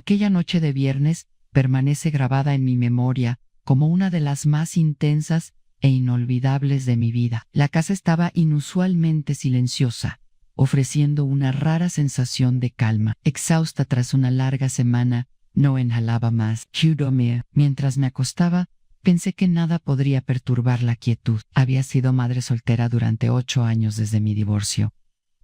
Aquella noche de viernes permanece grabada en mi memoria como una de las más intensas e inolvidables de mi vida. La casa estaba inusualmente silenciosa, ofreciendo una rara sensación de calma. Exhausta tras una larga semana, no inhalaba más. Mientras me acostaba, pensé que nada podría perturbar la quietud. Había sido madre soltera durante 8 años desde mi divorcio.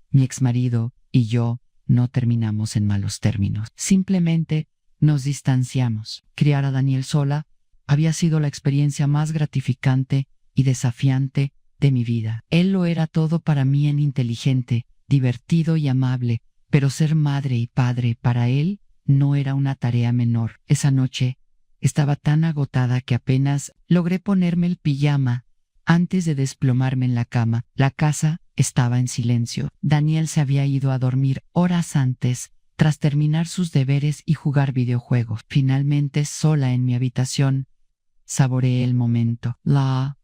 Mi exmarido y yo no terminamos en malos términos. Simplemente nos distanciamos. Criar a Daniel sola había sido la experiencia más gratificante y desafiante de mi vida. Él lo era todo para mí, en inteligente, divertido y amable, pero ser madre y padre para él no era una tarea menor. Esa noche estaba tan agotada que apenas logré ponerme el pijama antes de desplomarme en la cama. La casa estaba en silencio. Daniel se había ido a dormir horas antes, tras terminar sus deberes y jugar videojuegos. Finalmente, sola en mi habitación, saboreé el momento. La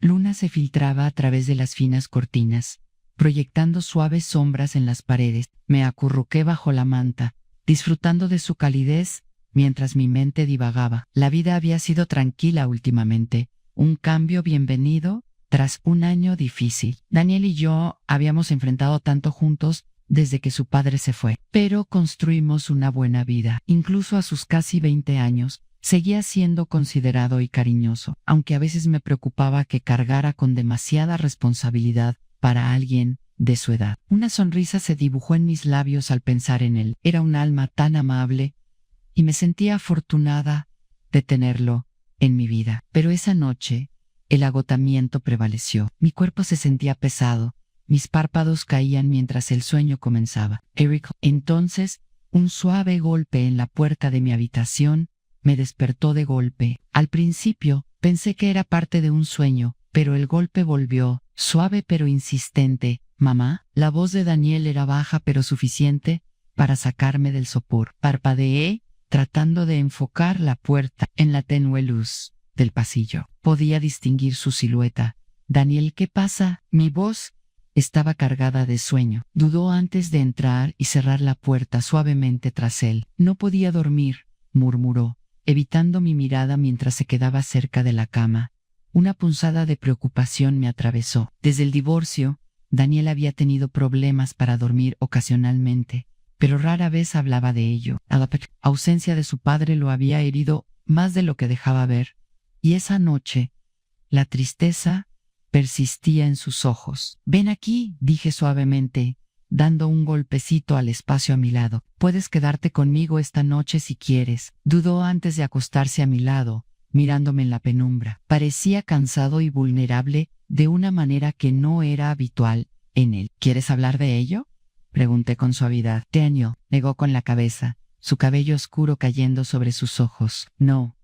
luna se filtraba a través de las finas cortinas, proyectando suaves sombras en las paredes. Me acurruqué bajo la manta, disfrutando de su calidez mientras mi mente divagaba. La vida había sido tranquila últimamente, un cambio bienvenido tras un año difícil. Daniel y yo habíamos enfrentado tanto juntos desde que su padre se fue, pero construimos una buena vida. Incluso a sus casi 20 años, seguía siendo considerado y cariñoso, aunque a veces me preocupaba que cargara con demasiada responsabilidad para alguien de su edad. Una sonrisa se dibujó en mis labios al pensar en él. Era un alma tan amable y me sentía afortunada de tenerlo en mi vida. Pero esa noche, el agotamiento prevaleció. Mi cuerpo se sentía pesado, mis párpados caían mientras el sueño comenzaba. Entonces, un suave golpe en la puerta de mi habitación me despertó de golpe. Al principio, pensé que era parte de un sueño, pero el golpe volvió, suave pero insistente. «Mamá». La voz de Daniel era baja pero suficiente para sacarme del sopor. Parpadeé, tratando de enfocar la puerta en la tenue luz del pasillo. Podía distinguir su silueta. «Daniel, ¿qué pasa?». Mi voz estaba cargada de sueño. Dudó antes de entrar y cerrar la puerta suavemente tras él. «No podía dormir», murmuró, evitando mi mirada mientras se quedaba cerca de la cama. Una punzada de preocupación me atravesó. Desde el divorcio, Daniel había tenido problemas para dormir ocasionalmente, pero rara vez hablaba de ello. La ausencia de su padre lo había herido más de lo que dejaba ver, y esa noche, la tristeza persistía en sus ojos. «Ven aquí», dije suavemente, dando un golpecito al espacio a mi lado. «Puedes quedarte conmigo esta noche si quieres». Dudó antes de acostarse a mi lado, mirándome en la penumbra. Parecía cansado y vulnerable de una manera que no era habitual en él. «¿Quieres hablar de ello?», pregunté con suavidad. Daniel negó con la cabeza, su cabello oscuro cayendo sobre sus ojos. «No»,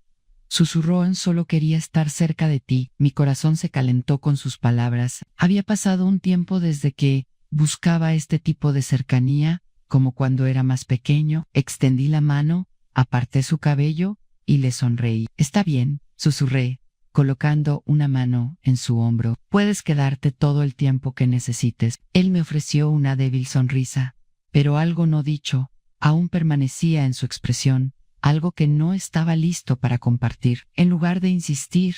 susurró, «solo quería estar cerca de ti». Mi corazón se calentó con sus palabras. Había pasado un tiempo desde que buscaba este tipo de cercanía, como cuando era más pequeño. Extendí la mano, aparté su cabello y le sonreí. «Está bien», susurré, colocando una mano en su hombro. «Puedes quedarte todo el tiempo que necesites». Él me ofreció una débil sonrisa, pero algo no dicho aún permanecía en su expresión, algo que no estaba listo para compartir. En lugar de insistir,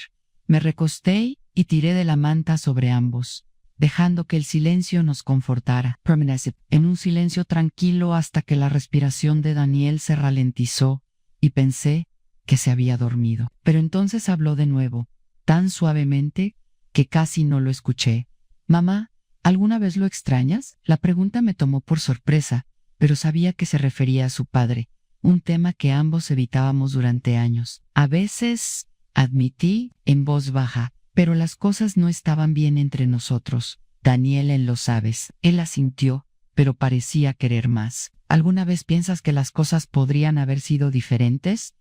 me recosté y tiré de la manta sobre ambos, dejando que el silencio nos confortara. Permanecí en un silencio tranquilo hasta que la respiración de Daniel se ralentizó y pensé que se había dormido. Pero entonces habló de nuevo, tan suavemente que casi no lo escuché. «Mamá, ¿alguna vez lo extrañas?». La pregunta me tomó por sorpresa, pero sabía que se refería a su padre, un tema que ambos evitábamos durante años. «A veces», admití en voz baja, «pero las cosas no estaban bien entre nosotros». «Daniel, lo sabes». Él asintió, pero parecía querer más. «¿Alguna vez piensas que las cosas podrían haber sido diferentes?».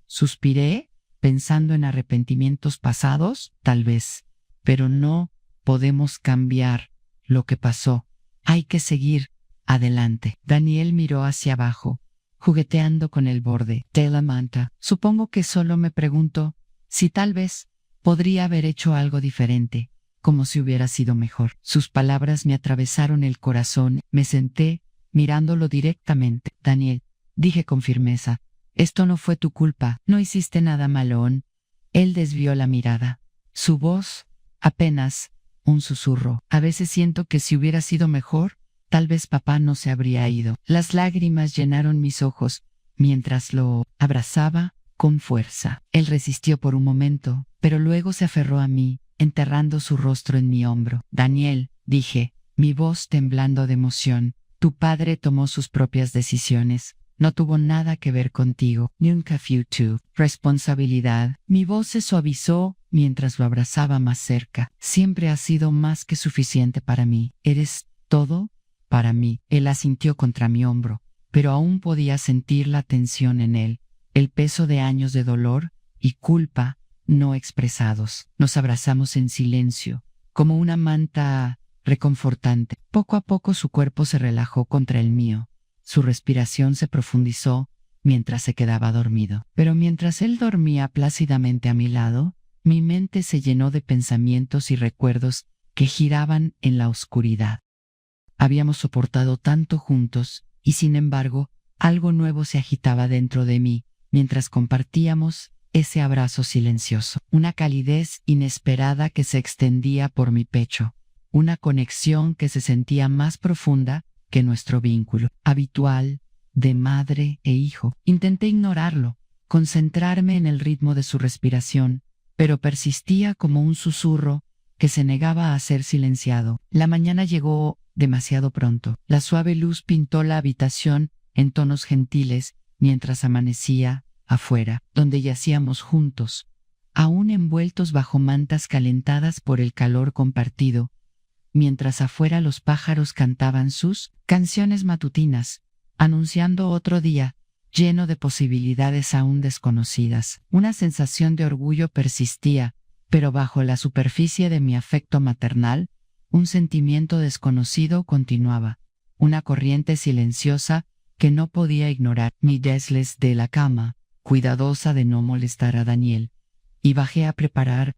Suspiré, pensando en arrepentimientos pasados. «Tal vez, pero no podemos cambiar lo que pasó. Hay que seguir adelante». Daniel miró hacia abajo, jugueteando con el borde de la manta. «Supongo que solo me pregunto si tal vez podría haber hecho algo diferente, como si hubiera sido mejor». Sus palabras me atravesaron el corazón. Me senté, mirándolo directamente. «Daniel, dije con firmeza. Esto no fue tu culpa, no hiciste nada malón. Él desvió la mirada. Su voz, apenas un susurro. A veces siento que si hubiera sido mejor, tal vez papá no se habría ido. Las lágrimas llenaron mis ojos mientras lo abrazaba con fuerza. Él resistió por un momento, pero luego se aferró a mí, enterrando su rostro en mi hombro. Daniel, dije, mi voz temblando de emoción, tu padre tomó sus propias decisiones. No tuvo nada que ver contigo. Nunca fue tu responsabilidad. Mi voz se suavizó mientras lo abrazaba más cerca. Siempre has sido más que suficiente para mí. Eres todo para mí. Él asintió contra mi hombro, pero aún podía sentir la tensión en él, el peso de años de dolor y culpa no expresados. Nos abrazamos en silencio, como una manta reconfortante. Poco a poco su cuerpo se relajó contra el mío. Su respiración se profundizó mientras se quedaba dormido. Pero mientras él dormía plácidamente a mi lado, mi mente se llenó de pensamientos y recuerdos que giraban en la oscuridad. Habíamos soportado tanto juntos, y sin embargo, algo nuevo se agitaba dentro de mí, mientras compartíamos ese abrazo silencioso. Una calidez inesperada que se extendía por mi pecho. Una conexión que se sentía más profunda que nuestro vínculo habitual de madre e hijo. Intenté ignorarlo, concentrarme en el ritmo de su respiración, pero persistía como un susurro que se negaba a ser silenciado. La mañana llegó demasiado pronto. La suave luz pintó la habitación en tonos gentiles mientras amanecía afuera, donde yacíamos juntos, aún envueltos bajo mantas calentadas por el calor compartido, mientras afuera los pájaros cantaban sus canciones matutinas, anunciando otro día lleno de posibilidades aún desconocidas. Una sensación de orgullo persistía, pero bajo la superficie de mi afecto maternal, un sentimiento desconocido continuaba, una corriente silenciosa que no podía ignorar. Me deslizé de la cama, cuidadosa de no molestar a Daniel, y bajé a preparar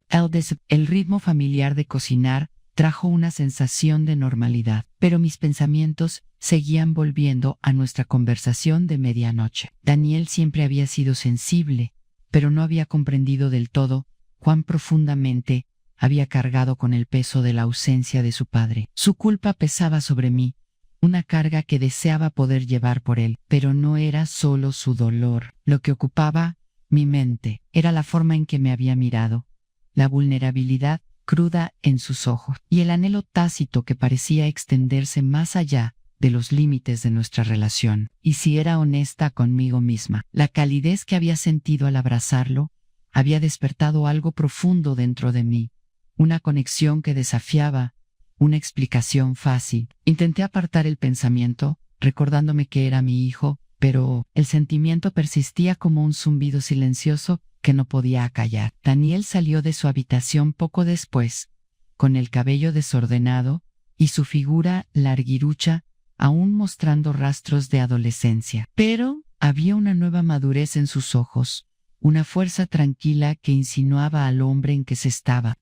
el ritmo familiar de cocinar trajo una sensación de normalidad, pero mis pensamientos seguían volviendo a nuestra conversación de medianoche. Daniel siempre había sido sensible, pero no había comprendido del todo cuán profundamente había cargado con el peso de la ausencia de su padre. Su culpa pesaba sobre mí, una carga que deseaba poder llevar por él, pero no era solo su dolor. Lo que ocupaba mi mente era la forma en que me había mirado, la vulnerabilidad cruda en sus ojos y el anhelo tácito que parecía extenderse más allá de los límites de nuestra relación. Y si era honesta conmigo misma, la calidez que había sentido al abrazarlo había despertado algo profundo dentro de mí, una conexión que desafiaba una explicación fácil. Intenté apartar el pensamiento, recordándome que era mi hijo, pero el sentimiento persistía como un zumbido silencioso que no podía acallar. Daniel salió de su habitación poco después, con el cabello desordenado y su figura larguirucha aún mostrando rastros de adolescencia. Pero había una nueva madurez en sus ojos, una fuerza tranquila que insinuaba al hombre en que se estaba.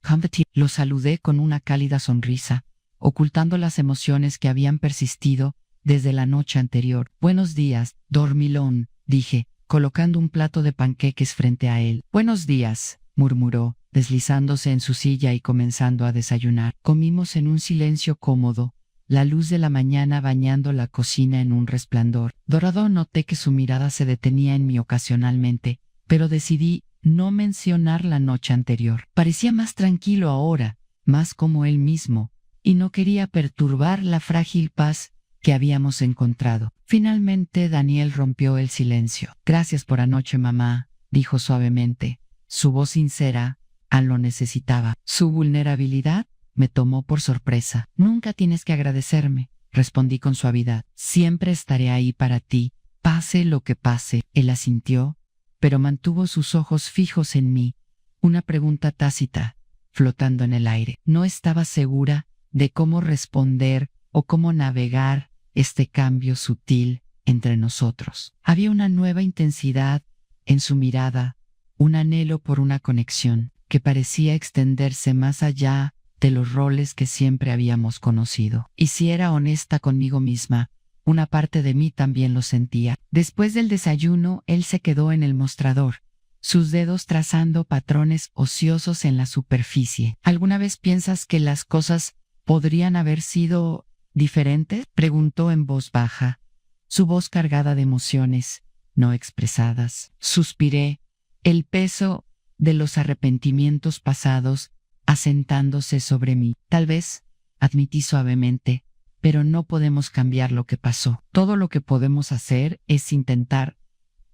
Lo saludé con una cálida sonrisa, ocultando las emociones que habían persistido desde la noche anterior. Buenos días, dormilón, dije, colocando un plato de panqueques frente a él. Buenos días, murmuró, deslizándose en su silla y comenzando a desayunar. Comimos en un silencio cómodo, la luz de la mañana bañando la cocina en un resplandor dorado. Noté que su mirada se detenía en mí ocasionalmente, pero decidí no mencionar la noche anterior. Parecía más tranquilo ahora, más como él mismo, y no quería perturbar la frágil paz que habíamos encontrado. Finalmente Daniel rompió el silencio. Gracias por anoche, mamá, dijo suavemente. Su voz sincera lo necesitaba. Su vulnerabilidad me tomó por sorpresa. Nunca tienes que agradecerme, respondí con suavidad. Siempre estaré ahí para ti, pase lo que pase. Él asintió, pero mantuvo sus ojos fijos en mí, una pregunta tácita, flotando en el aire. No estaba segura de cómo responder o cómo navegar este cambio sutil entre nosotros. Había una nueva intensidad en su mirada, un anhelo por una conexión que parecía extenderse más allá de los roles que siempre habíamos conocido. Y si era honesta conmigo misma, Una parte de mí también lo sentía. Después del desayuno, él se quedó en el mostrador, sus dedos trazando patrones ociosos en la superficie. ¿Alguna vez piensas que las cosas podrían haber sido diferentes? Preguntó en voz baja, su voz cargada de emociones no expresadas. Suspiré, el peso de los arrepentimientos pasados asentándose sobre mí. Tal vez, admití suavemente, pero no podemos cambiar lo que pasó. Todo lo que podemos hacer es intentar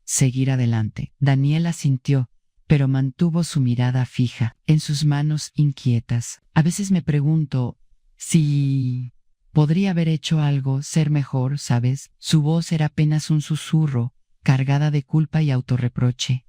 seguir adelante. Daniel asintió, pero mantuvo su mirada fija en sus manos inquietas. A veces me pregunto si podría haber hecho algo, ser mejor, ¿sabes? Su voz era apenas un susurro, cargada de culpa y autorreproche.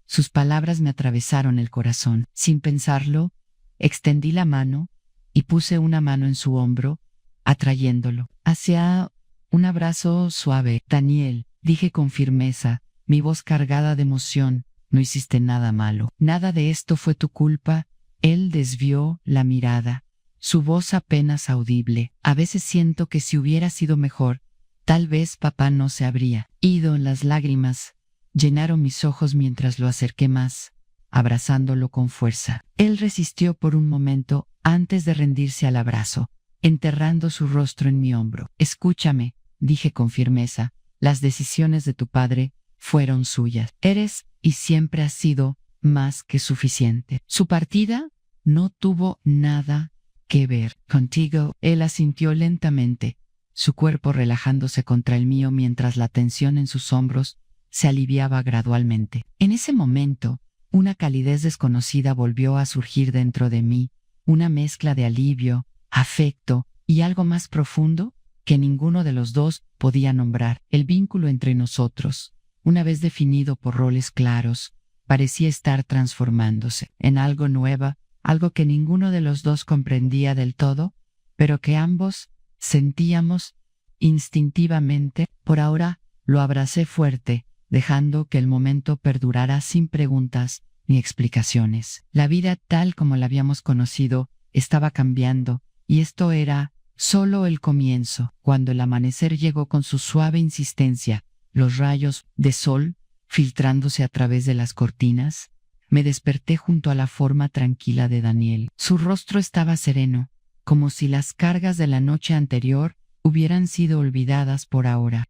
Sus palabras me atravesaron el corazón. Sin pensarlo, extendí la mano y puse una mano en su hombro, atrayéndolo hacia un abrazo suave. Daniel, dije con firmeza, mi voz cargada de emoción, no hiciste nada malo. Nada de esto fue tu culpa. Él desvió la mirada, su voz apenas audible. A veces siento que si hubiera sido mejor, tal vez papá no se habría ido. Las lágrimas llenaron mis ojos mientras lo acerqué más, abrazándolo con fuerza. Él resistió por un momento antes de rendirse al abrazo, enterrando su rostro en mi hombro. Escúchame, dije con firmeza, las decisiones de tu padre fueron suyas. Eres y siempre has sido más que suficiente. Su partida no tuvo nada que ver contigo. Él asintió lentamente, su cuerpo relajándose contra el mío mientras la tensión en sus hombros se aliviaba gradualmente. En ese momento, una calidez desconocida volvió a surgir dentro de mí, una mezcla de alivio, afecto y algo más profundo que ninguno de los dos podía nombrar. El vínculo entre nosotros, una vez definido por roles claros, parecía estar transformándose en algo nuevo, algo que ninguno de los dos comprendía del todo, pero que ambos sentíamos instintivamente. Por ahora lo abracé fuerte, dejando que el momento perdurara sin preguntas ni explicaciones. La vida tal como la habíamos conocido estaba cambiando, y esto era solo el comienzo. Cuando el amanecer llegó con su suave insistencia, los rayos de sol filtrándose a través de las cortinas, me desperté junto a la forma tranquila de Daniel. Su rostro estaba sereno, como si las cargas de la noche anterior hubieran sido olvidadas por ahora.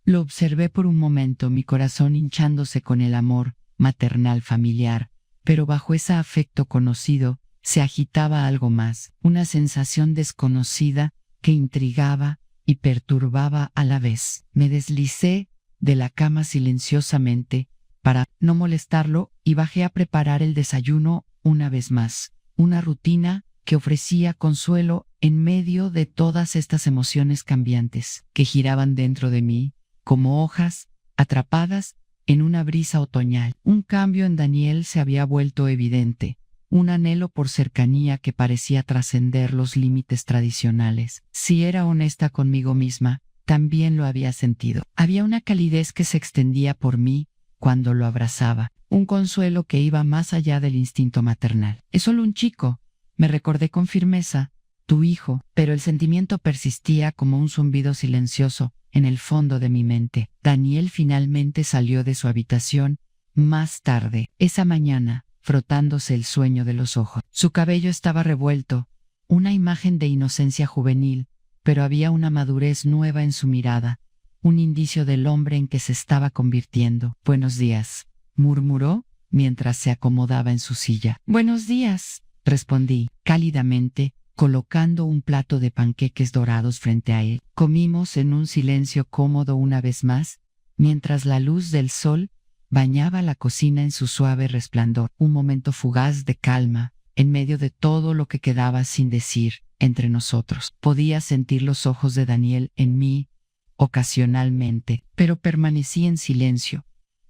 Lo observé por un momento, mi corazón hinchándose con el amor maternal familiar, pero bajo ese afecto conocido se agitaba algo más, una sensación desconocida que intrigaba y perturbaba a la vez. Me deslicé de la cama silenciosamente para no molestarlo y bajé a preparar el desayuno una vez más, una rutina que ofrecía consuelo en medio de todas estas emociones cambiantes que giraban dentro de mí, como hojas atrapadas en una brisa otoñal. Un cambio en Daniel se había vuelto evidente, un anhelo por cercanía que parecía trascender los límites tradicionales. Si era honesta conmigo misma, también lo había sentido. Había una calidez que se extendía por mí cuando lo abrazaba, un consuelo que iba más allá del instinto maternal. Es solo un chico, me recordé con firmeza, tu hijo, pero el sentimiento persistía como un zumbido silencioso en el fondo de mi mente. Daniel finalmente salió de su habitación más tarde, esa mañana, frotándose el sueño de los ojos. Su cabello estaba revuelto, una imagen de inocencia juvenil, pero había una madurez nueva en su mirada, un indicio del hombre en que se estaba convirtiendo. Buenos días, murmuró mientras se acomodaba en su silla. Buenos días, respondí cálidamente, colocando un plato de panqueques dorados frente a él. Comimos en un silencio cómodo una vez más, mientras la luz del sol bañaba la cocina en su suave resplandor. Un momento fugaz de calma, en medio de todo lo que quedaba sin decir entre nosotros. Podía sentir los ojos de Daniel en mí ocasionalmente, pero permanecí en silencio,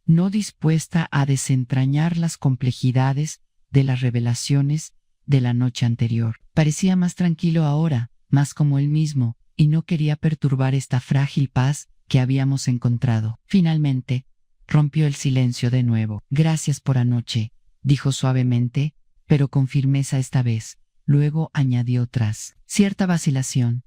no dispuesta a desentrañar las complejidades de las revelaciones de la noche anterior. Parecía más tranquilo ahora, más como él mismo, y no quería perturbar esta frágil paz que habíamos encontrado. Finalmente, rompió el silencio de nuevo. Gracias por anoche, dijo suavemente, pero con firmeza esta vez. Luego añadió tras cierta vacilación,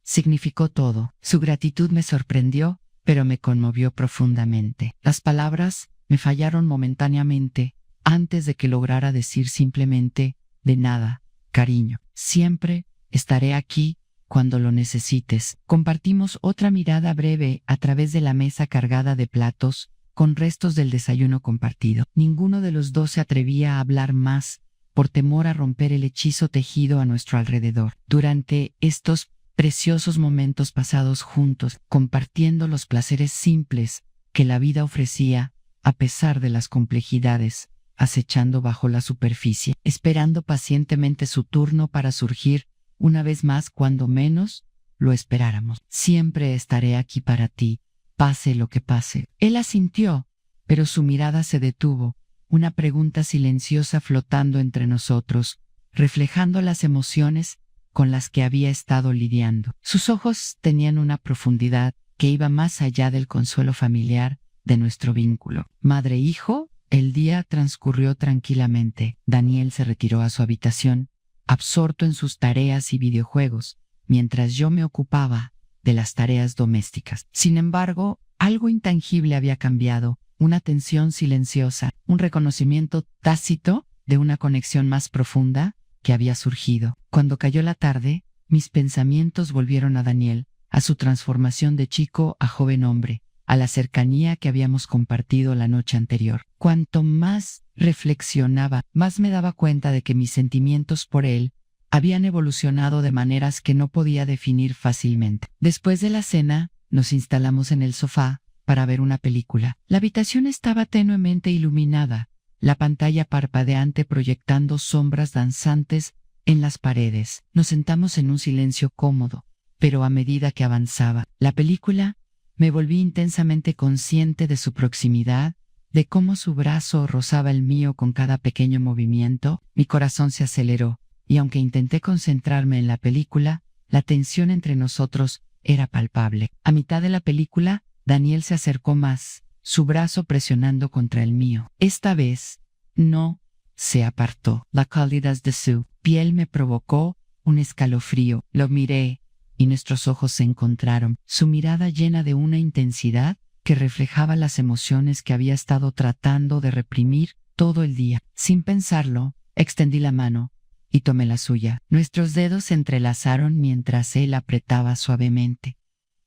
significó todo. Su gratitud me sorprendió, pero me conmovió profundamente. Las palabras me fallaron momentáneamente antes de que lograra decir simplemente: de nada, cariño. Siempre estaré aquí cuando lo necesites. Compartimos otra mirada breve a través de la mesa cargada de platos con restos del desayuno compartido. Ninguno de los dos se atrevía a hablar más por temor a romper el hechizo tejido a nuestro alrededor. Durante estos preciosos momentos pasados juntos, compartiendo los placeres simples que la vida ofrecía, a pesar de las complejidades, acechando bajo la superficie, esperando pacientemente su turno para surgir una vez más cuando menos lo esperáramos. Siempre estaré aquí para ti, pase lo que pase. Él asintió, pero su mirada se detuvo, una pregunta silenciosa flotando entre nosotros, reflejando las emociones con las que había estado lidiando. Sus ojos tenían una profundidad que iba más allá del consuelo familiar de nuestro vínculo. Madre e hijo, el día transcurrió tranquilamente. Daniel se retiró a su habitación, absorto en sus tareas y videojuegos, mientras yo me ocupaba de las tareas domésticas. Sin embargo, algo intangible había cambiado, una tensión silenciosa, un reconocimiento tácito de una conexión más profunda que había surgido. Cuando cayó la tarde, mis pensamientos volvieron a Daniel, a su transformación de chico a joven hombre, a la cercanía que habíamos compartido la noche anterior. Cuanto más reflexionaba, más me daba cuenta de que mis sentimientos por él habían evolucionado de maneras que no podía definir fácilmente. Después de la cena, nos instalamos en el sofá para ver una película. La habitación estaba tenuemente iluminada, la pantalla parpadeante proyectando sombras danzantes en las paredes. Nos sentamos en un silencio cómodo, pero a medida que avanzaba la película, me volví intensamente consciente de su proximidad, de cómo su brazo rozaba el mío con cada pequeño movimiento. Mi corazón se aceleró, y aunque intenté concentrarme en la película, la tensión entre nosotros era palpable. A mitad de la película, Daniel se acercó más, su brazo presionando contra el mío. Esta vez, no se apartó. La calidez de su piel me provocó un escalofrío. Lo miré, y nuestros ojos se encontraron, su mirada llena de una intensidad que reflejaba las emociones que había estado tratando de reprimir todo el día. Sin pensarlo, extendí la mano y tomé la suya. Nuestros dedos se entrelazaron mientras él apretaba suavemente,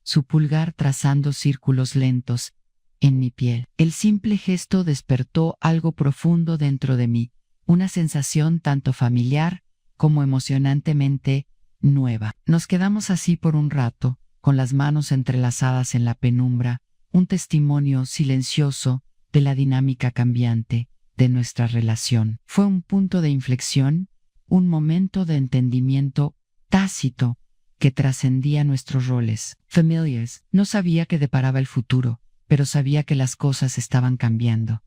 su pulgar trazando círculos lentos en mi piel. El simple gesto despertó algo profundo dentro de mí, una sensación tanto familiar como emocionantemente nueva. Nos quedamos así por un rato, con las manos entrelazadas en la penumbra, un testimonio silencioso de la dinámica cambiante de nuestra relación. Fue un punto de inflexión, un momento de entendimiento tácito que trascendía nuestros roles familiares. No sabía qué deparaba el futuro, pero sabía que las cosas estaban cambiando.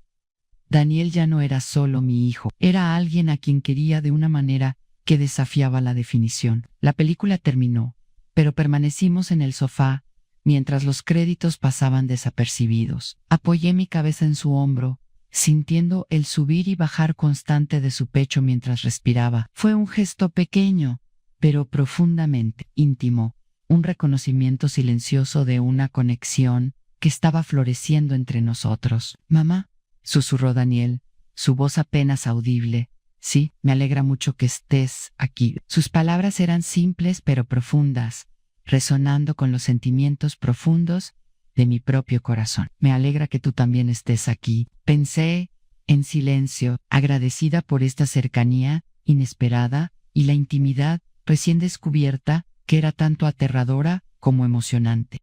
Daniel ya no era solo mi hijo, era alguien a quien quería de una manera que desafiaba la definición. La película terminó, pero permanecimos en el sofá mientras los créditos pasaban desapercibidos. Apoyé mi cabeza en su hombro, sintiendo el subir y bajar constante de su pecho mientras respiraba. Fue un gesto pequeño, pero profundamente íntimo, un reconocimiento silencioso de una conexión que estaba floreciendo entre nosotros. «Mamá», susurró Daniel, su voz apenas audible. «Sí, me alegra mucho que estés aquí». Sus palabras eran simples pero profundas, resonando con los sentimientos profundos de mi propio corazón. «Me alegra que tú también estés aquí», pensé en silencio, agradecida por esta cercanía inesperada y la intimidad recién descubierta que era tanto aterradora como emocionante.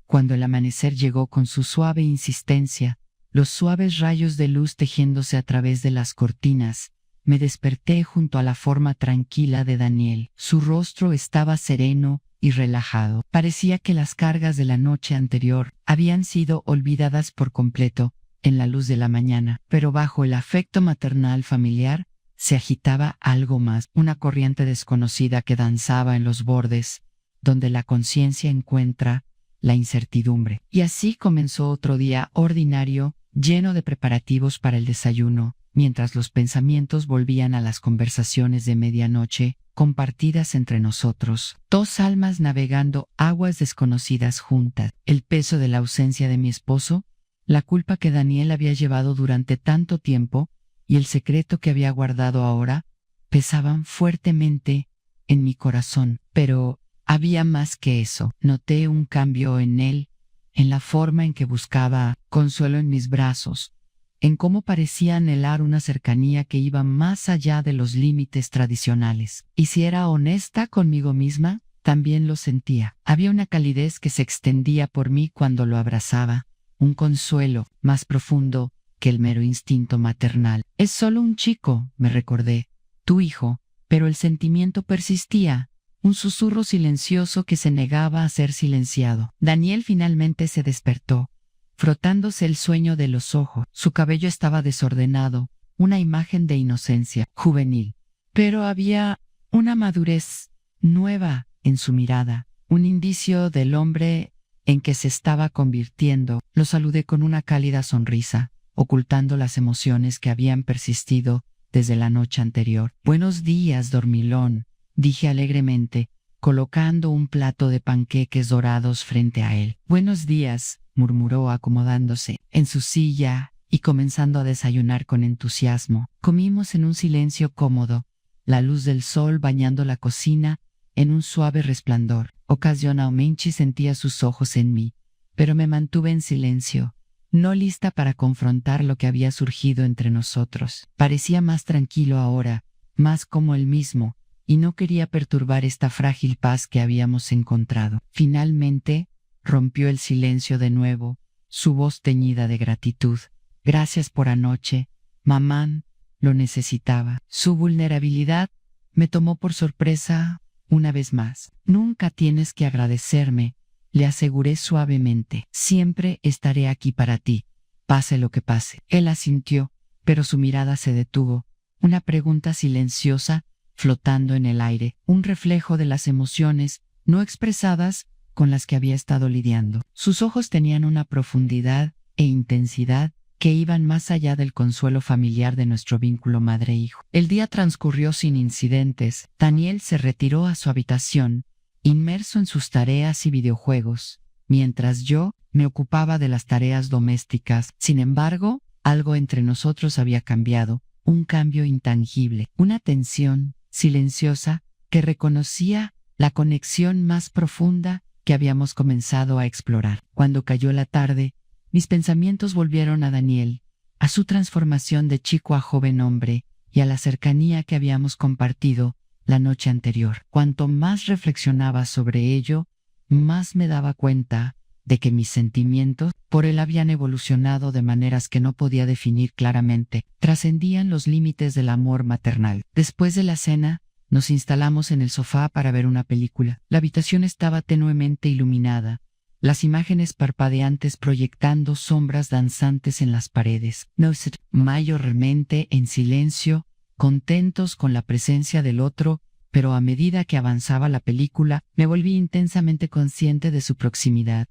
Cuando el amanecer llegó con su suave insistencia, los suaves rayos de luz tejiéndose a través de las cortinas, me desperté junto a la forma tranquila de Daniel. Su rostro estaba sereno y relajado. Parecía que las cargas de la noche anterior habían sido olvidadas por completo en la luz de la mañana, pero bajo el afecto maternal familiar se agitaba algo más, una corriente desconocida que danzaba en los bordes, donde la conciencia encuentra la incertidumbre. Y así comenzó otro día ordinario, lleno de preparativos para el desayuno, mientras los pensamientos volvían a las conversaciones de medianoche compartidas entre nosotros, dos almas navegando aguas desconocidas juntas, el peso de la ausencia de mi esposo, la culpa que Daniel había llevado durante tanto tiempo y el secreto que había guardado ahora pesaban fuertemente en mi corazón. Pero había más que eso. Noté un cambio en él, en la forma en que buscaba consuelo en mis brazos, en cómo parecía anhelar una cercanía que iba más allá de los límites tradicionales. Y si era honesta conmigo misma, también lo sentía. Había una calidez que se extendía por mí cuando lo abrazaba, un consuelo más profundo que el mero instinto maternal. Es solo un chico, me recordé, tu hijo, pero el sentimiento persistía, un susurro silencioso que se negaba a ser silenciado. Daniel finalmente se despertó, frotándose el sueño de los ojos. Su cabello estaba desordenado, una imagen de inocencia juvenil. Pero había una madurez nueva en su mirada, un indicio del hombre en que se estaba convirtiendo. Lo saludé con una cálida sonrisa, ocultando las emociones que habían persistido desde la noche anterior. Buenos días, dormilón, dije alegremente, colocando un plato de panqueques dorados frente a él. Buenos días, murmuró acomodándose en su silla y comenzando a desayunar con entusiasmo. Comimos en un silencio cómodo, la luz del sol bañando la cocina en un suave resplandor. Ocasionalmente sentía sus ojos en mí, pero me mantuve en silencio, no lista para confrontar lo que había surgido entre nosotros. Parecía más tranquilo ahora, más como él mismo, y no quería perturbar esta frágil paz que habíamos encontrado. Finalmente, rompió el silencio de nuevo, su voz teñida de gratitud. Gracias por anoche, mamá, lo necesitaba. Su vulnerabilidad me tomó por sorpresa una vez más. Nunca tienes que agradecerme, le aseguré suavemente. Siempre estaré aquí para ti, pase lo que pase. Él asintió, pero su mirada se detuvo, una pregunta silenciosa flotando en el aire, un reflejo de las emociones no expresadas con las que había estado lidiando. Sus ojos tenían una profundidad e intensidad que iban más allá del consuelo familiar de nuestro vínculo madre-hijo. El día transcurrió sin incidentes. Daniel se retiró a su habitación, inmerso en sus tareas y videojuegos, mientras yo me ocupaba de las tareas domésticas. Sin embargo, algo entre nosotros había cambiado, un cambio intangible, una tensión silenciosa que reconocía la conexión más profunda que habíamos comenzado a explorar. Cuando cayó la tarde, mis pensamientos volvieron a Daniel, a su transformación de chico a joven hombre y a la cercanía que habíamos compartido la noche anterior. Cuanto más reflexionaba sobre ello, más me daba cuenta de que mis sentimientos por él habían evolucionado de maneras que no podía definir claramente, trascendían los límites del amor maternal. Después de la cena, nos instalamos en el sofá para ver una película. La habitación estaba tenuemente iluminada, las imágenes parpadeantes proyectando sombras danzantes en las paredes. Nos mayormente en silencio, contentos con la presencia del otro, pero a medida que avanzaba la película, me volví intensamente consciente de su proximidad,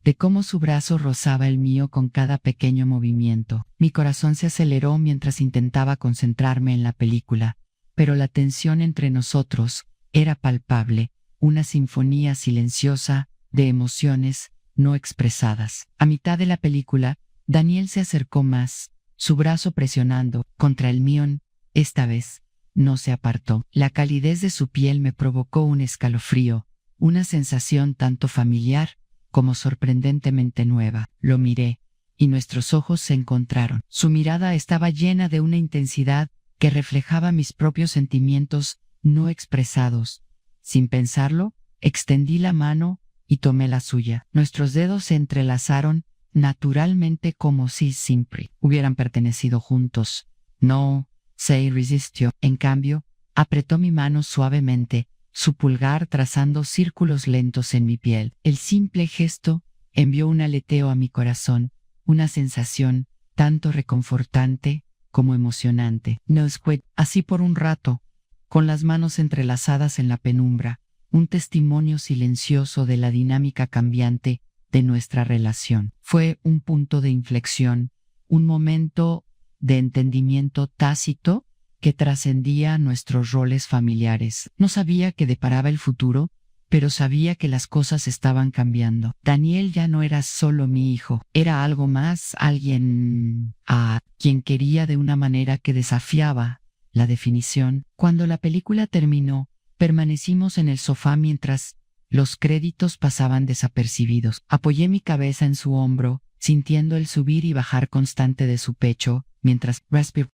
de cómo su brazo rozaba el mío con cada pequeño movimiento. Mi corazón se aceleró mientras intentaba concentrarme en la película, pero la tensión entre nosotros era palpable, una sinfonía silenciosa de emociones no expresadas. A mitad de la película, Daniel se acercó más, su brazo presionando contra el mío. Esta vez, no se apartó. La calidez de su piel me provocó un escalofrío, una sensación tanto familiar como sorprendentemente nueva. Lo miré, y nuestros ojos se encontraron. Su mirada estaba llena de una intensidad que reflejaba mis propios sentimientos no expresados. Sin pensarlo, extendí la mano y tomé la suya. Nuestros dedos se entrelazaron naturalmente como si siempre hubieran pertenecido juntos. No se resistió. En cambio, apretó mi mano suavemente, su pulgar trazando círculos lentos en mi piel. El simple gesto envió un aleteo a mi corazón, una sensación tanto reconfortante como emocionante. Nos fue así por un rato, con las manos entrelazadas en la penumbra, un testimonio silencioso de la dinámica cambiante de nuestra relación. Fue un punto de inflexión, un momento de entendimiento tácito que trascendía nuestros roles familiares. No sabía qué deparaba el futuro, pero sabía que las cosas estaban cambiando. Daniel ya no era solo mi hijo, era algo más, alguien a quien quería de una manera que desafiaba la definición. Cuando la película terminó, permanecimos en el sofá mientras los créditos pasaban desapercibidos. Apoyé mi cabeza en su hombro, sintiendo el subir y bajar constante de su pecho, mientras respiraba.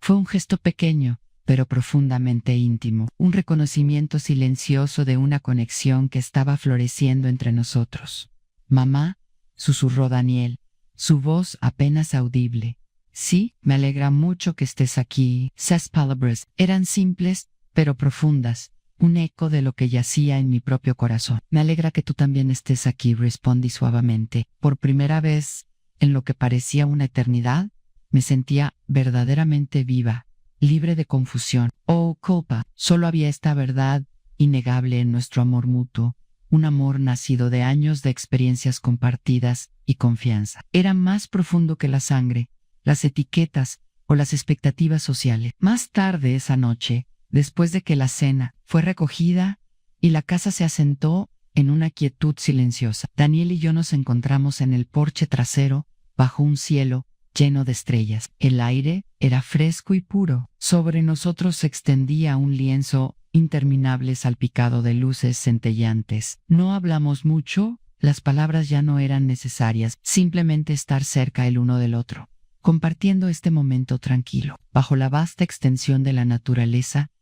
Fue un gesto pequeño, pero profundamente íntimo, un reconocimiento silencioso de una conexión que estaba floreciendo entre nosotros. «Mamá», susurró Daniel, su voz apenas audible. «Sí, me alegra mucho que estés aquí». Esas palabras eran simples, pero profundas, un eco de lo que yacía en mi propio corazón. «Me alegra que tú también estés aquí», respondí suavemente. Por primera vez, en lo que parecía una eternidad, me sentía verdaderamente viva, libre de confusión o culpa. Solo había esta verdad innegable en nuestro amor mutuo, un amor nacido de años de experiencias compartidas y confianza. Era más profundo que la sangre, las etiquetas o las expectativas sociales. Más tarde esa noche, después de que la cena fue recogida y la casa se asentó en una quietud silenciosa, Daniel y yo nos encontramos en el porche trasero, bajo un cielo lleno de estrellas. El aire era fresco y puro. Sobre nosotros se extendía un lienzo interminable salpicado de luces centelleantes. No hablamos mucho, las palabras ya no eran necesarias, simplemente estar cerca el uno del otro, compartiendo este momento tranquilo. Bajo la vasta extensión de la naturaleza,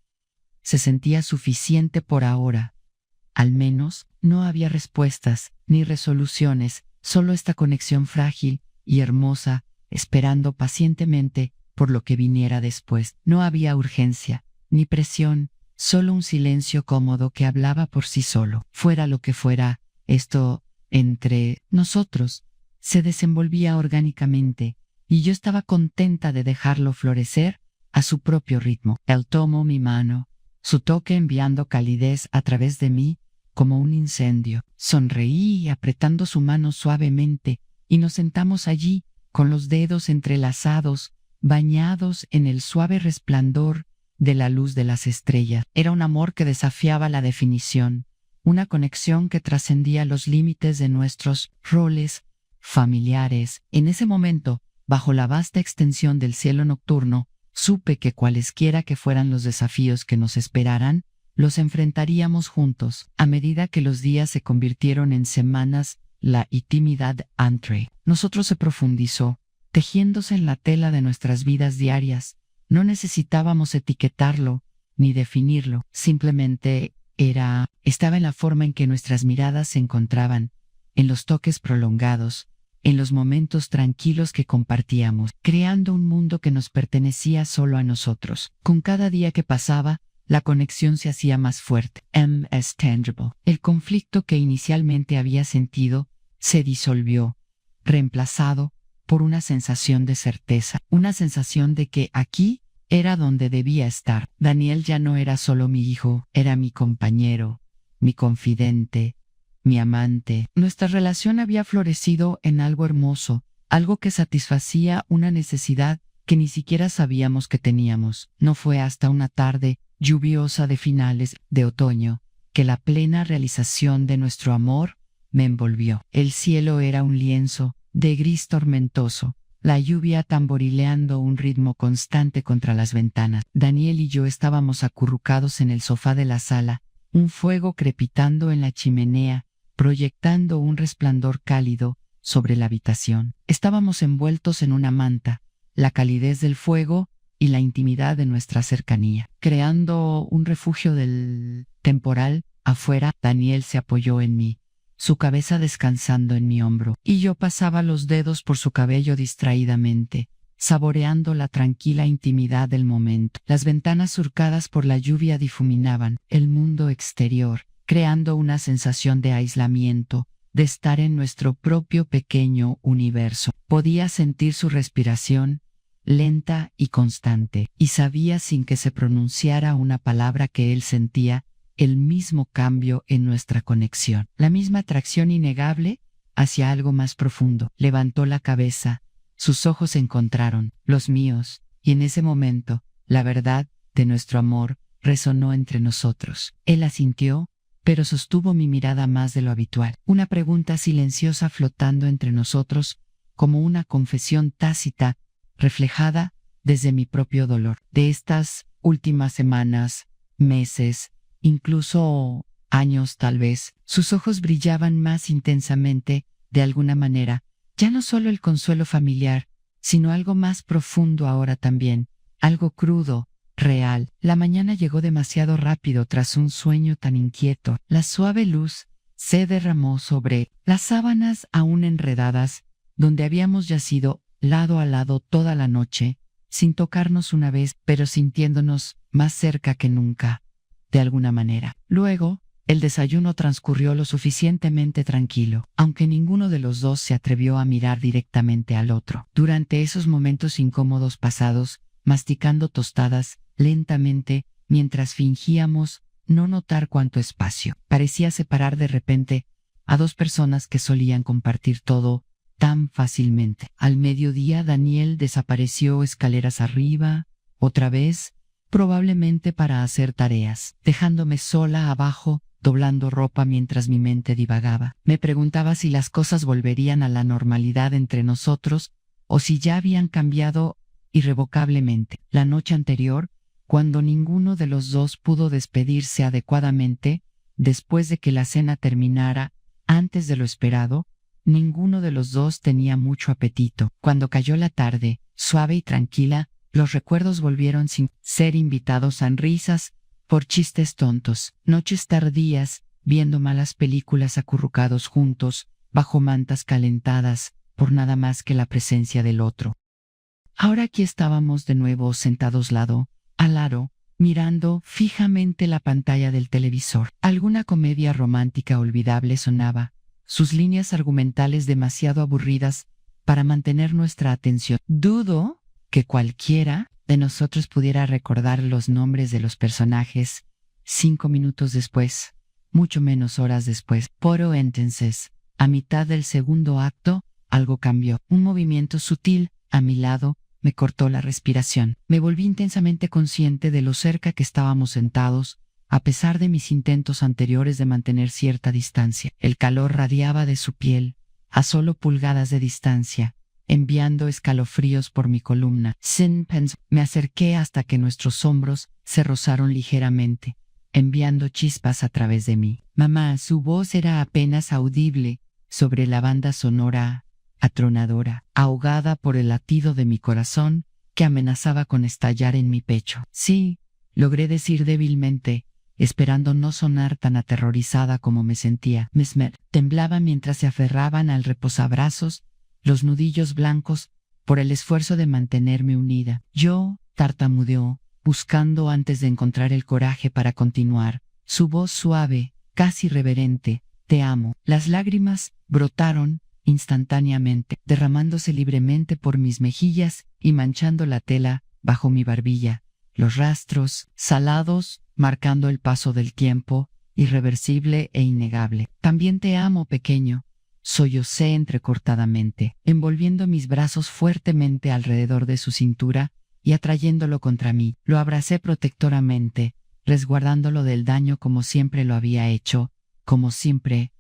se sentía suficiente por ahora. Al menos, no había respuestas ni resoluciones, solo esta conexión frágil y hermosa, esperando pacientemente por lo que viniera después. No había urgencia, ni presión, solo un silencio cómodo que hablaba por sí solo. Fuera lo que fuera, esto, entre nosotros, se desenvolvía orgánicamente, y yo estaba contenta de dejarlo florecer a su propio ritmo. Él tomó mi mano, su toque enviando calidez a través de mí como un incendio. Sonreí apretando su mano suavemente, y nos sentamos allí, con los dedos entrelazados, bañados en el suave resplandor de la luz de las estrellas. Era un amor que desafiaba la definición, una conexión que trascendía los límites de nuestros roles familiares. En ese momento, bajo la vasta extensión del cielo nocturno, supe que cualesquiera que fueran los desafíos que nos esperaran, los enfrentaríamos juntos. A medida que los días se convirtieron en semanas, la intimidad entre nosotros se profundizó, tejiéndose en la tela de nuestras vidas diarias. No necesitábamos etiquetarlo ni definirlo, simplemente estaba en la forma en que nuestras miradas se encontraban, en los toques prolongados, en los momentos tranquilos que compartíamos, creando un mundo que nos pertenecía solo a nosotros. Con cada día que pasaba, la conexión se hacía más fuerte. Es tangible. El conflicto que inicialmente había sentido se disolvió, reemplazado por una sensación de certeza, una sensación de que aquí era donde debía estar. Daniel ya no era solo mi hijo, era mi compañero, mi confidente, mi amante. Nuestra relación había florecido en algo hermoso, algo que satisfacía una necesidad que ni siquiera sabíamos que teníamos. No fue hasta una tarde lluviosa de finales de otoño que la plena realización de nuestro amor me envolvió. El cielo era un lienzo de gris tormentoso, la lluvia tamborileando un ritmo constante contra las ventanas. Daniel y yo estábamos acurrucados en el sofá de la sala, un fuego crepitando en la chimenea, proyectando un resplandor cálido sobre la habitación. Estábamos envueltos en una manta, la calidez del fuego y la intimidad de nuestra cercanía. Creando un refugio del temporal afuera, Daniel se apoyó en mí, su cabeza descansando en mi hombro, y yo pasaba los dedos por su cabello distraídamente, saboreando la tranquila intimidad del momento. Las ventanas surcadas por la lluvia difuminaban el mundo exterior, creando una sensación de aislamiento, de estar en nuestro propio pequeño universo. Podía sentir su respiración, lenta y constante, y sabía sin que se pronunciara una palabra que él sentía el mismo cambio en nuestra conexión, la misma atracción innegable hacia algo más profundo. Levantó la cabeza, Sus ojos se encontraron, los míos, y en ese momento, la verdad de nuestro amor resonó entre nosotros. Él asintió, pero sostuvo mi mirada más de lo habitual. Una pregunta silenciosa flotando entre nosotros, como una confesión tácita, reflejada desde mi propio dolor. De estas últimas semanas, meses, incluso años tal vez, sus ojos brillaban más intensamente, de alguna manera, ya no solo el consuelo familiar, sino algo más profundo ahora también, algo crudo, real. La mañana llegó demasiado rápido tras un sueño tan inquieto. La suave luz se derramó sobre las sábanas aún enredadas, donde habíamos yacido lado a lado toda la noche, sin tocarnos una vez, pero sintiéndonos más cerca que nunca, de alguna manera. Luego, el desayuno transcurrió lo suficientemente tranquilo, aunque ninguno de los dos se atrevió a mirar directamente al otro. Durante esos momentos incómodos pasados, masticando tostadas, lentamente, mientras fingíamos no notar cuánto espacio parecía separar de repente a dos personas que solían compartir todo tan fácilmente. Al mediodía Daniel desapareció escaleras arriba, otra vez, probablemente para hacer tareas, dejándome sola abajo, doblando ropa mientras mi mente divagaba. Me preguntaba si las cosas volverían a la normalidad entre nosotros o si ya habían cambiado irrevocablemente. La noche anterior, cuando ninguno de los dos pudo despedirse adecuadamente, después de que la cena terminara antes de lo esperado, ninguno de los dos tenía mucho apetito. Cuando cayó la tarde, suave y tranquila, los recuerdos volvieron sin ser invitados a risas por chistes tontos, noches tardías, viendo malas películas acurrucados juntos, bajo mantas calentadas, por nada más que la presencia del otro. Ahora aquí estábamos de nuevo sentados lado a lado, mirando fijamente la pantalla del televisor. Alguna comedia romántica olvidable sonaba, sus líneas argumentales demasiado aburridas para mantener nuestra atención. Dudo que cualquiera de nosotros pudiera recordar los nombres de los personajes 5 minutos después, mucho menos horas después. Pero entonces, a mitad del segundo acto, algo cambió. Un movimiento sutil, a mi lado, me cortó la respiración. Me volví intensamente consciente de lo cerca que estábamos sentados, a pesar de mis intentos anteriores de mantener cierta distancia. El calor radiaba de su piel, a solo pulgadas de distancia, enviando escalofríos por mi columna. Me acerqué hasta que nuestros hombros se rozaron ligeramente, enviando chispas a través de mí. Mamá, su voz era apenas audible sobre la banda sonora atronadora, ahogada por el latido de mi corazón que amenazaba con estallar en mi pecho. Sí, logré decir débilmente, esperando no sonar tan aterrorizada como me sentía. Mesmer temblaba mientras se aferraban al reposabrazos los nudillos blancos por el esfuerzo de mantenerme unida. Yo tartamudeó, buscando antes de encontrar el coraje para continuar. Su voz suave, casi reverente, te amo. Las lágrimas brotaron instantáneamente, derramándose libremente por mis mejillas y manchando la tela bajo mi barbilla. Los rastros, salados, marcando el paso del tiempo, irreversible e innegable. También te amo, pequeño, sollocé entrecortadamente, envolviendo mis brazos fuertemente alrededor de su cintura y atrayéndolo contra mí. Lo abracé protectoramente, resguardándolo del daño como siempre lo había hecho, como siempre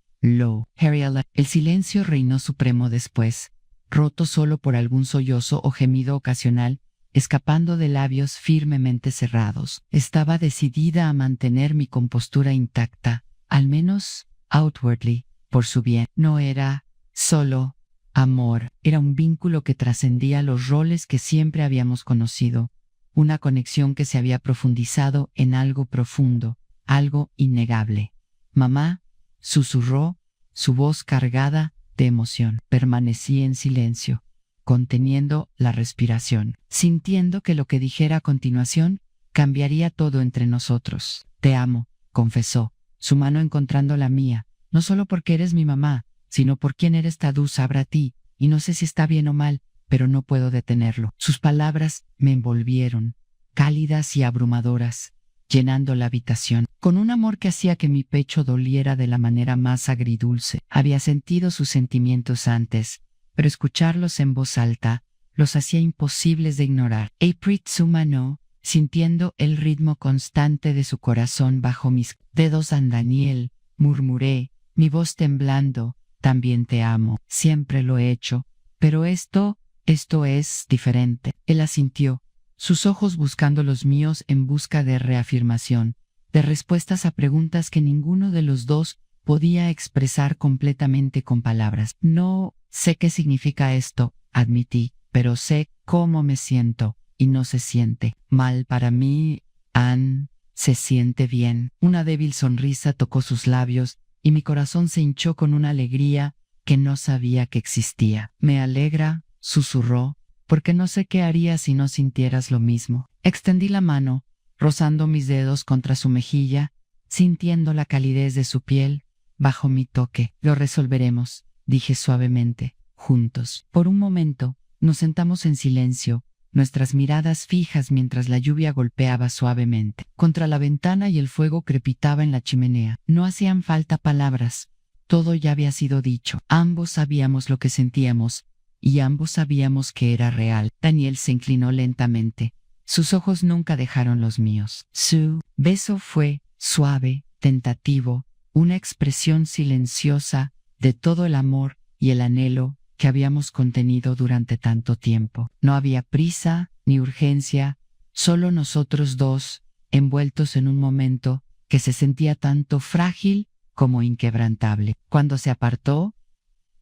Harriet. El silencio reinó supremo después, roto solo por algún sollozo o gemido ocasional, escapando de labios firmemente cerrados. Estaba decidida a mantener mi compostura intacta, al menos outwardly, por su bien. No era solo amor, era un vínculo que trascendía los roles que siempre habíamos conocido, una conexión que se había profundizado en algo profundo, algo innegable. Mamá, susurró, su voz cargada de emoción. Permanecí en silencio, conteniendo la respiración, sintiendo que lo que dijera a continuación cambiaría todo entre nosotros. Te amo, confesó, su mano encontrando la mía, no solo porque eres mi mamá, sino por quién eres Tadu sabrá ti, y no sé si está bien o mal, pero no puedo detenerlo. Sus palabras me envolvieron, cálidas y abrumadoras, llenando la habitación, con un amor que hacía que mi pecho doliera de la manera más agridulce. Había sentido sus sentimientos antes, pero escucharlos en voz alta, los hacía imposibles de ignorar. April Tsumano, sintiendo el ritmo constante de su corazón bajo mis dedos. Daniel, murmuré, mi voz temblando, también te amo, siempre lo he hecho, pero esto es diferente. Él asintió, sus ojos buscando los míos en busca de reafirmación, de respuestas a preguntas que ninguno de los dos podía expresar completamente con palabras. No sé qué significa esto, admití, pero sé cómo me siento, y no se siente mal para mí, Anne, se siente bien. Una débil sonrisa tocó sus labios, y mi corazón se hinchó con una alegría que no sabía que existía. Me alegra, susurró, porque no sé qué haría si no sintieras lo mismo. Extendí la mano, rozando mis dedos contra su mejilla, sintiendo la calidez de su piel bajo mi toque. Lo resolveremos, dije suavemente, juntos. Por un momento, nos sentamos en silencio, nuestras miradas fijas mientras la lluvia golpeaba suavemente contra la ventana y el fuego crepitaba en la chimenea. No hacían falta palabras, todo ya había sido dicho. Ambos sabíamos lo que sentíamos, y ambos sabíamos que era real. Daniel se inclinó lentamente. Sus ojos nunca dejaron los míos. Su beso fue suave, tentativo, una expresión silenciosa de todo el amor y el anhelo que habíamos contenido durante tanto tiempo. No había prisa ni urgencia, solo nosotros dos, envueltos en un momento que se sentía tanto frágil como inquebrantable. Cuando se apartó,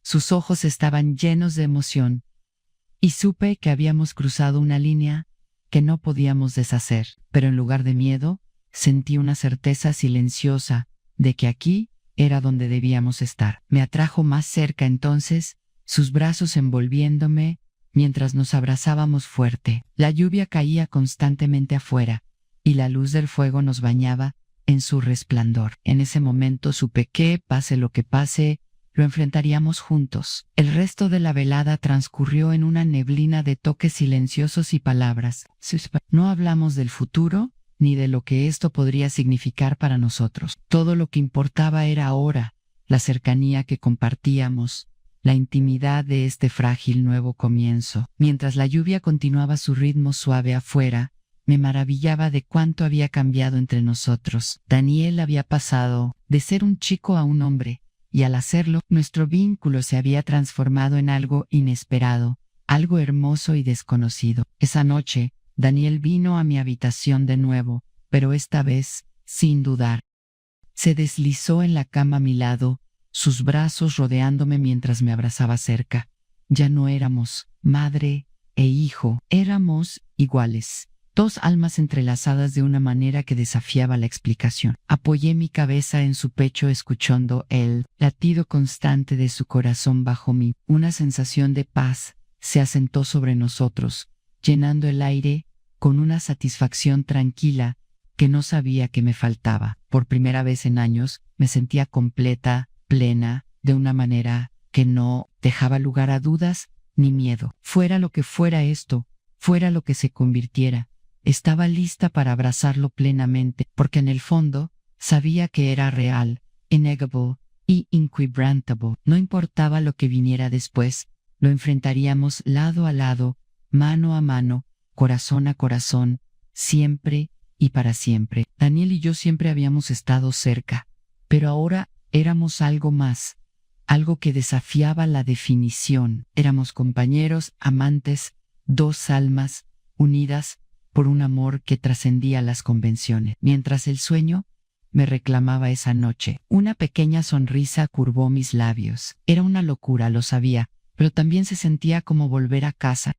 sus ojos estaban llenos de emoción, y supe que habíamos cruzado una línea que no podíamos deshacer, pero en lugar de miedo, sentí una certeza silenciosa de que aquí era donde debíamos estar. Me atrajo más cerca entonces, sus brazos envolviéndome mientras nos abrazábamos fuerte. La lluvia caía constantemente afuera, y la luz del fuego nos bañaba en su resplandor. En ese momento supe que, pase lo que pase, lo enfrentaríamos juntos. El resto de la velada transcurrió en una neblina de toques silenciosos y palabras. No hablamos del futuro, ni de lo que esto podría significar para nosotros. Todo lo que importaba era ahora, la cercanía que compartíamos, la intimidad de este frágil nuevo comienzo. Mientras la lluvia continuaba su ritmo suave afuera, me maravillaba de cuánto había cambiado entre nosotros. Daniel había pasado de ser un chico a un hombre, y al hacerlo, nuestro vínculo se había transformado en algo inesperado, algo hermoso y desconocido. Esa noche, Daniel vino a mi habitación de nuevo, pero esta vez, sin dudar. Se deslizó en la cama a mi lado, sus brazos rodeándome mientras me abrazaba cerca. Ya no éramos madre e hijo, éramos iguales. Dos almas entrelazadas de una manera que desafiaba la explicación. Apoyé mi cabeza en su pecho escuchando el latido constante de su corazón bajo mí. Una sensación de paz se asentó sobre nosotros, llenando el aire con una satisfacción tranquila que no sabía que me faltaba. Por primera vez en años me sentía completa, plena, de una manera que no dejaba lugar a dudas ni miedo. Fuera lo que fuera esto, fuera lo que se convirtiera, estaba lista para abrazarlo plenamente, porque en el fondo sabía que era real, innegable y inquebrantable. No importaba lo que viniera después, lo enfrentaríamos lado a lado, mano a mano, corazón a corazón, siempre y para siempre. Daniel y yo siempre habíamos estado cerca, pero ahora éramos algo más, algo que desafiaba la definición. Éramos compañeros, amantes, dos almas, unidas por un amor que trascendía las convenciones. Mientras el sueño me reclamaba esa noche, una pequeña sonrisa curvó mis labios. Era una locura, lo sabía, pero también se sentía como volver a casa.